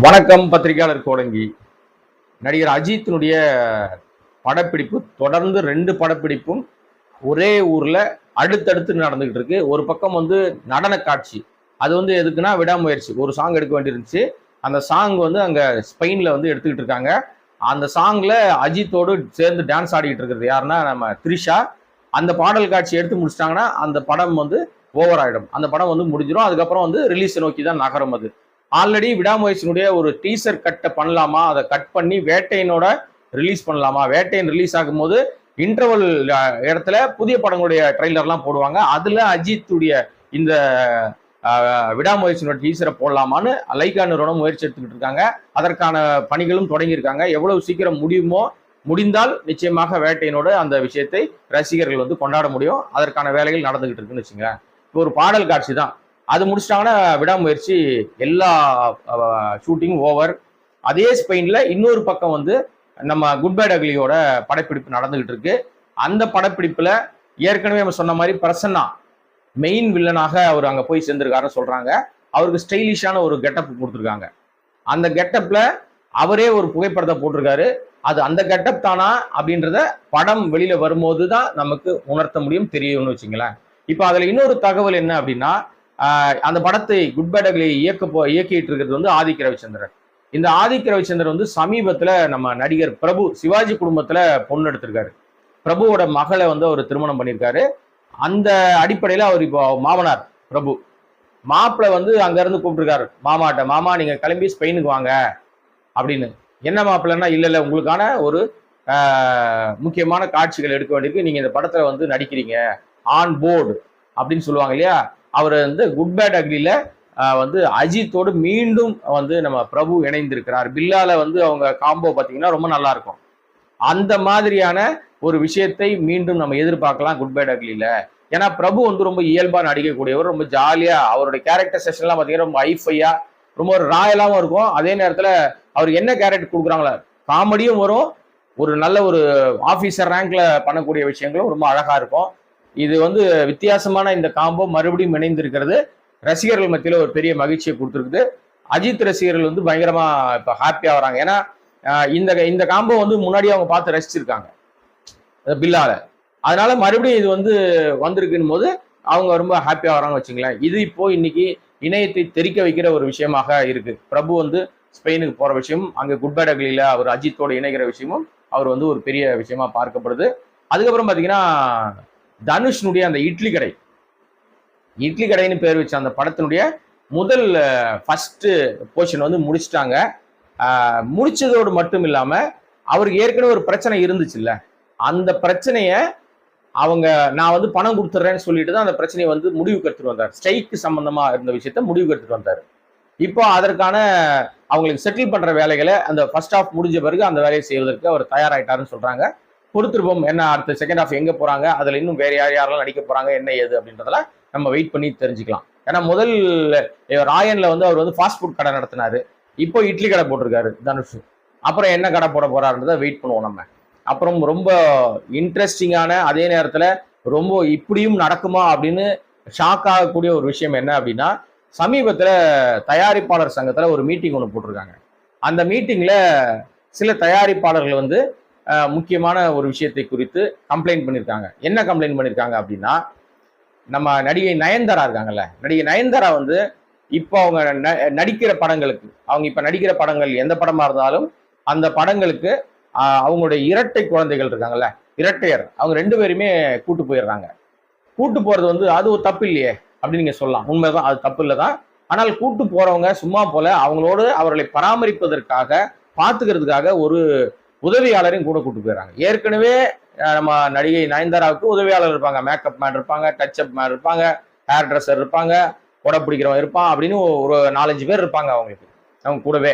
வணக்கம் பத்திரிகையாளர் கோடங்கி. நடிகர் அஜித்தினுடைய படப்பிடிப்பு தொடர்ந்து 2 படப்பிடிப்பும் ஒரே ஊர்ல அடுத்தடுத்து நடந்துகிட்டு இருக்கு. ஒரு பக்கம் நடன காட்சி, அது எதுக்குன்னா விடாமுயற்சி. ஒரு சாங் எடுக்க வேண்டியிருந்துச்சு. அந்த சாங் அங்க ஸ்பெயின்ல எடுத்துக்கிட்டு இருக்காங்க. அந்த சாங்ல அஜித்தோடு சேர்ந்து டான்ஸ் ஆடிக்கிட்டு இருக்கிறது யாருன்னா நம்ம த்ரிஷா. அந்த பாடல் காட்சி எடுத்து முடிச்சிட்டாங்கன்னா அந்த படம் ஓவர் ஆயிடும். அந்த படம் முடிஞ்சிடும். அதுக்கப்புறம் ரிலீஸ் நோக்கி தான் நகரும். அது ஆல்ரெடி விடாமுயற்சியினுடைய ஒரு டீசர் கட்டை பண்ணலாமா, அதை கட் பண்ணி வேட்டையனோட ரிலீஸ் பண்ணலாமா, வேட்டையன் ரிலீஸ் ஆகும்போது இன்டர்வல் இடத்துல புதிய படங்களுடைய ட்ரெய்லர்லாம் போடுவாங்க. அதுல அஜித்துடைய இந்த விடாமுயற்சியினோட டீசரை போடலாமான்னு லைகா நிறுவனம் முயற்சி எடுத்துக்கிட்டு இருக்காங்க. அதற்கான பணிகளும் தொடங்கியிருக்காங்க. எவ்வளவு சீக்கிரம் முடியுமோ, முடிந்தால் நிச்சயமாக வேட்டையனோட அந்த விஷயத்தை ரசிகர்கள் கொண்டாட முடியும். அதற்கான வேலைகள் நடந்துகிட்டு இருக்குன்னு வச்சுங்க. இப்போ ஒரு பாடல் காட்சி தான், அது முடிச்சிட்டாங்கன்னா விடாமுயற்சி எல்லா ஷூட்டிங் ஓவர். அதே ஸ்பெயின்ல இன்னொரு பக்கம் நம்ம குட் பை அக்லியோட படப்பிடிப்பு நடந்துகிட்டு இருக்கு. அந்த படப்பிடிப்புல ஏற்கனவே நம்ம சொன்ன மாதிரி பிரசன்னா மெயின் வில்லனாக அவர் அங்க போய் சேர்ந்திருக்காருன்னு சொல்றாங்க. அவருக்கு ஸ்டைலிஷான ஒரு கெட்டப் கொடுத்துருக்காங்க. அந்த கெட்டப்ல அவரே ஒரு புகைப்படத்தை போட்டிருக்காரு. அது அந்த கெட்டப் தானா அப்படின்றத படம் வெளியில வரும்போது தான் நமக்கு உணர்த்த முடியும், தெரியும்னு வச்சுங்களேன். இப்போ அதுல இன்னொரு தகவல் என்ன அப்படின்னா, அந்த படத்தை குட் பை அக்லி இயக்கிட்டு இருக்கிறது ஆதிக் ரவிச்சந்திரன். இந்த ஆதிக் ரவிச்சந்திரன் சமீபத்துல நம்ம நடிகர் பிரபு சிவாஜி குடும்பத்துல பொண்ணு எடுத்திருக்காரு. பிரபுவோட மகளை அவர் திருமணம் பண்ணியிருக்காரு. அந்த அடிப்படையில அவர் இப்போ மாமனார் பிரபு மாப்பிள்ளை அங்க இருந்து கூப்பிட்டுருக்காரு மாமாட்ட, மாமா நீங்க கிளம்பி ஸ்பெயினுக்கு வாங்க அப்படின்னு. என்ன மாப்பிள்ளைன்னா, இல்ல உங்களுக்கான ஒரு முக்கியமான காட்சிகள் எடுக்க வேண்டியிருக்கு, நீங்க இந்த படத்துல நடிக்கிறீங்க ஆன் போர்டு அப்படின்னு சொல்லுவாங்க இல்லையா. அவர் குட் பேட் அக்லில அஜித்தோடு மீண்டும் நம்ம பிரபு இணைந்திருக்கிறார். பில்லால அவங்க காம்போ பார்த்தீங்கன்னா ரொம்ப நல்லா இருக்கும். அந்த மாதிரியான ஒரு விஷயத்தை மீண்டும் நம்ம எதிர்பார்க்கலாம் குட் பேட் அக்லில. ஏன்னா பிரபு ரொம்ப இயல்பா நடிக்கக்கூடியவர், ரொம்ப ஜாலியா அவருடைய கேரக்டர் செஷன்லாம் பார்த்தீங்கன்னா ரொம்ப ஐஃபையா, ரொம்ப ஒரு ராயலாவும் இருக்கும். அதே நேரத்துல அவர் என்ன கேரக்டர் கொடுக்குறாங்களோ காமெடியும் வரும், ஒரு நல்ல ஒரு ஆபீசர் ரேங்க்ல பண்ணக்கூடிய விஷயங்களும் ரொம்ப அழகா இருக்கும். இது வித்தியாசமான இந்த காம்போ மறுபடியும் இணைந்திருக்கிறது. ரசிகர்கள் மத்தியில ஒரு பெரிய மகிழ்ச்சியை கொடுத்துருக்குது. அஜித் ரசிகர்கள் பயங்கரமா இப்ப ஹாப்பியா வராங்க. ஏன்னா இந்த இந்த காம்போ முன்னாடியே அவங்க பார்த்து ரசிச்சிருக்காங்க பில்லால. அதனால மறுபடியும் இது வந்திருக்குன்னு போது அவங்க ரொம்ப ஹாப்பியா வராங்க வச்சுங்களேன். இது இப்போ இன்னைக்கு இணையத்தை தெரிக்க வைக்கிற ஒரு விஷயமாக இருக்கு. பிரபு ஸ்பெயினுக்கு போற விஷயம், அங்க குட் பை அக்லில அவர் அஜித்தோட இணைகிற விஷயமும் அவர் ஒரு பெரிய விஷயமா பார்க்கப்படுது. அதுக்கப்புறம் பாத்தீங்கன்னா தனுஷ்னுடைய அந்த இட்லி கடைன்னு பேர் வச்ச அந்த படத்தினுடைய முதல் ஃபர்ஸ்ட் போர்ஷன் முடிச்சிட்டாங்க. முடிச்சதோடு மட்டும் இல்லாம அவருக்கு ஏற்கனவே ஒரு பிரச்சனை இருந்துச்சுல்ல, அந்த பிரச்சனைய அவங்க நான் பணம் கொடுத்துட்றேன்னு சொல்லிட்டு தான் அந்த பிரச்சனையை முடிவுக்கு எடுத்துட்டு வந்தார். ஸ்ட்ரைக்கு சம்பந்தமா இருந்த விஷயத்த முடிவுக்கு எடுத்துட்டு வந்தார். இப்போ அதற்கான அவங்களுக்கு செட்டில் பண்ற வேலைகளை அந்த ஃபர்ஸ்ட் ஹாஃப் முடிஞ்ச பிறகு அந்த வேலையை செய்வதற்கு அவர் தயாராயிட்டாருன்னு சொல்றாங்க. பொறுத்திருப்போம் என்ன அடுத்த செகண்ட் ஹாஃப் எங்க போறாங்க, அதுல இன்னும் வேற யாரெல்லாம் நடிக்க போறாங்க, என்ன ஏது அப்படின்றதெல்லாம் நம்ம வெயிட் பண்ணி தெரிஞ்சுக்கலாம். ஏன்னா முதல் ராயன்ல அவர் ஃபாஸ்ட் ஃபுட் கடை நடத்தினாரு, இப்போ இட்லி கடை போட்டிருக்காரு தனுஷ். அப்புறம் என்ன கடை போட போறாருன்றதை வெயிட் பண்ணுவோம் நம்ம. அப்புறம் ரொம்ப இன்ட்ரெஸ்டிங்கான, அதே நேரத்துல ரொம்ப இப்படியும் நடக்குமா அப்படின்னு ஷாக் ஆகக்கூடிய ஒரு விஷயம் என்ன அப்படின்னா, சமீபத்துல தயாரிப்பாளர் சங்கத்துல ஒரு மீட்டிங் ஒன்று போட்டிருக்காங்க. அந்த மீட்டிங்ல சில தயாரிப்பாளர்கள் முக்கியமான ஒரு விஷயத்தை குறித்து கம்ப்ளைண்ட் பண்ணியிருக்காங்க. என்ன கம்ப்ளைண்ட் பண்ணியிருக்காங்க அப்படின்னா, நம்ம நடிகை நயன்தாரா இருக்காங்கல்ல, நடிகை நயன்தாரா இப்போ அவங்க நடிக்கிற படங்களுக்கு, அவங்க இப்ப நடிக்கிற படங்கள் எந்த படமா இருந்தாலும் அந்த படங்களுக்கு அவங்களுடைய இரட்டை குழந்தைகள் இருக்காங்கல்ல, இரட்டையர், அவங்க 2 பேருமே கூட்டு போயிடுறாங்க. கூட்டு போறது அது ஒரு தப்பு இல்லையே அப்படின்னு நீங்க சொல்லலாம். உண்மைதான், அது தப்பு இல்லைதான். ஆனால் கூட்டு போறவங்க சும்மா போல அவங்களோடு அவர்களை பராமரிப்பதற்காக, பார்த்துக்கிறதுக்காக ஒரு உதவியாளரையும் கூட கூட்டு போயிடறாங்க. ஏற்கனவே நம்ம நடிகை நயன்தாராவுக்கு உதவியாளர் இருப்பாங்க, மேக்கப் மேன் இருப்பாங்க, டச்-அப் மேன் இருப்பாங்க, ஹேர் ட்ரெஸ்ஸர் இருப்பாங்க, கொடை பிடிக்கிறவங்க இருப்பான், அப்படின்னு ஒரு 4-5 பேர் இருப்பாங்க அவங்களுக்கு, அவங்க கூடவே.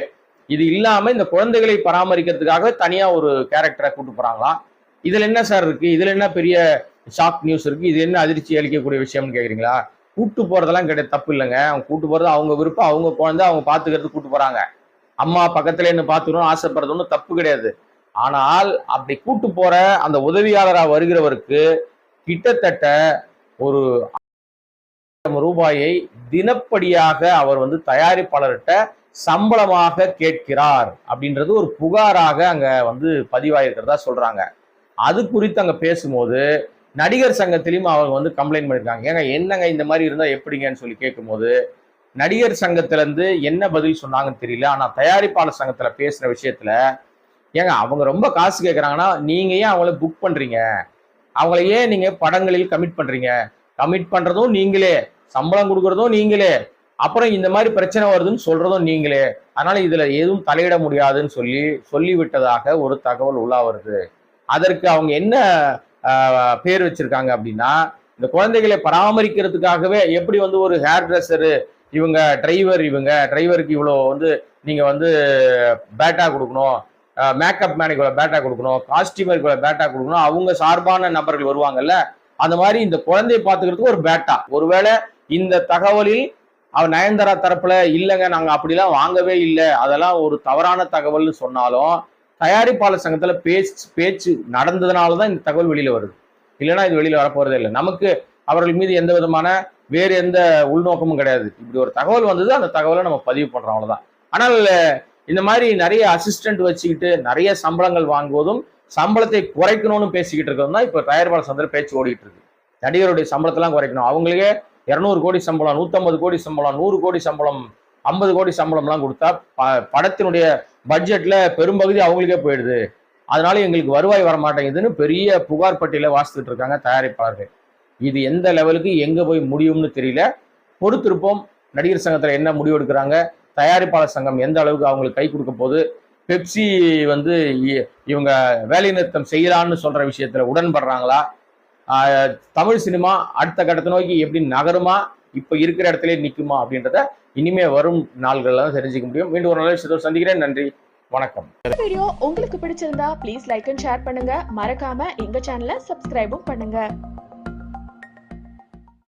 இது இல்லாம இந்த குழந்தைகளை பராமரிக்கிறதுக்காக தனியா ஒரு கேரக்டரை கூட்டு போறாங்களாம். இதுல என்ன சார் இருக்கு, இதுல என்ன பெரிய ஷாக் நியூஸ் இருக்கு, இது என்ன அதிர்ச்சி அளிக்கக்கூடிய விஷயம்னு கேக்குறீங்களா? கூட்டு போறதெல்லாம் கிடையாது, தப்பு இல்லைங்க. அவங்க கூட்டு போறது அவங்க விருப்பம், அவங்க குழந்தை அவங்க பாத்துக்கிறது கூட்டு போறாங்க. அம்மா பக்கத்துல என்ன பாத்துக்கணும் ஆசைப்படுறது ஒன்றும் தப்பு கிடையாது. ஆனால் அப்படி கூட்டு போற அந்த உதவியாளராக வருகிறவருக்கு கிட்டத்தட்ட ஒரு ரூபாயை தினப்படியாக அவர் தயாரிப்பாளர்கிட்ட சம்பளமாக கேட்கிறார் அப்படின்றது ஒரு புகாராக அங்க வந்து பதிவாயிருக்கிறதா சொல்றாங்க. அது குறித்து அங்க பேசும்போது நடிகர் சங்கத்திலையும் அவங்க வந்து கம்ப்ளைண்ட் பண்ணிருக்காங்க. ஏங்க என்னங்க இந்த மாதிரி இருந்தா எப்படிங்கன்னு சொல்லி கேட்கும்போது நடிகர் சங்கத்துல இருந்து என்ன பதில் சொன்னாங்கன்னு தெரியல. ஆனா தயாரிப்பாளர் சங்கத்துல பேசுற விஷயத்துல ஏங்க அவங்க ரொம்ப காசு கேட்கறாங்கன்னா நீங்க ஏன் அவங்கள புக் பண்றீங்க, அவங்கள ஏன் நீங்க படங்களில் கமிட் பண்றீங்க, கமிட் பண்றதும் நீங்களே, சம்பளம் கொடுக்கறதும் நீங்களே, அப்புறம் இந்த மாதிரி பிரச்சனை வருதுன்னு சொல்றதும் நீங்களே, அதனால இதுல எதுவும் தலையிட முடியாதுன்னு சொல்லிவிட்டதாக ஒரு தகவல் உலா வருது. அதற்கு அவங்க என்ன பேர் வச்சிருக்காங்க அப்படின்னா, இந்த குழந்தைகளை பராமரிக்கிறதுக்காகவே எப்படி வந்து ஒரு ஹேர் ட்ரெஸ்ஸரு இவங்க டிரைவருக்கு இவ்வளோ வந்து நீங்க வந்து பேட்டா கொடுக்கணும், மேக்கப் மேனுக்கு இவ்வளோ பேட்டா கொடுக்கணும், காஸ்டியூமருக்கு இவ்வளோ பேட்டா கொடுக்கணும், அவங்க சார்பான நபர்கள் வருவாங்கல்ல, அந்த மாதிரி இந்த குழந்தையை பார்த்துக்கிறதுக்கு ஒரு பேட்டா. ஒருவேளை இந்த தகவலில் அவன் நயன்தாரா தரப்புல இல்லைங்க நாங்க அப்படிலாம் வாங்கவே இல்லை, அதெல்லாம் ஒரு தவறான தகவல்னு சொன்னாலும் தயாரிப்பாளர் சங்கத்துல பேச்சு நடந்ததுனாலதான் இந்த தகவல் வெளியில வருது. இல்லைன்னா இது வெளியில வரப்போறதே இல்லை. நமக்கு அவர்கள் மீது எந்த விதமான வேறு எந்த உள்நோக்கமும் கிடையாது. இப்படி ஒரு தகவல் வந்தது, அந்த தகவலை நம்ம பதிவு பண்றோம், அவ்வளவுதான். ஆனால் இந்த மாதிரி நிறைய அசிஸ்டன்ட் வச்சுக்கிட்டு நிறைய சம்பளங்கள் வாங்குவதும் சம்பளத்தை குறைக்கணும்னு பேசிக்கிட்டு இருக்கிறது தான் இப்ப தயாரிப்பாளர் சங்கத்துல பேச்சு ஓடிட்டு இருக்கு. நடிகருடைய சம்பளத்தெல்லாம் குறைக்கணும், அவங்களுக்கே 200 கோடி சம்பளம், 150 கோடி சம்பளம், 100 கோடி சம்பளம், 50 கோடி சம்பளம்லாம் கொடுத்தா படத்தினுடைய பட்ஜெட்ல பெரும்பகுதி அவங்களுக்கே போயிடுது, அதனால எங்களுக்கு வருவாய் வரமாட்டேங்குதுன்னு பெரிய புகார் பட்டியல வாசித்துட்டு இருக்காங்க தயாரிப்பாளர்கள். இது எந்த லெவலுக்கு எங்க போய் முடியும்னு தெரியல. பொறுத்திருப்போம். நடிகர் சங்கத்துல என்ன முடிவு எடுக்கிறாங்க, தயாரிப்பாளர் சங்கம் எந்த அளவுக்கு அவங்களுக்கு கை கொடுக்க போகுது, பெப்சி வந்து இவங்க வேலை நிறுத்தம் செய்யலான்னு சொல்ற விஷயத்துல உடன்படுறாங்களா, தமிழ் சினிமா அடுத்த கட்டத்தை நோக்கி எப்படி நகருமா, இப்ப இருக்கிற இடத்துல நிக்குமா அப்படின்றத இனிமே வரும் நாள்கள்ல தான் தெரிஞ்சுக்க முடியும். மீண்டும் ஒரு நல்ல விஷயத்தோடு சந்திக்கிறேன். நன்றி, வணக்கம். வீடியோ உங்களுக்கு பிடிச்சிருந்தா ப்ளீஸ் லைக் அண்ட் ஷேர் பண்ணுங்க. மறக்காம எங்க சேனலை சப்ஸ்கிரைபும் பண்ணுங்க.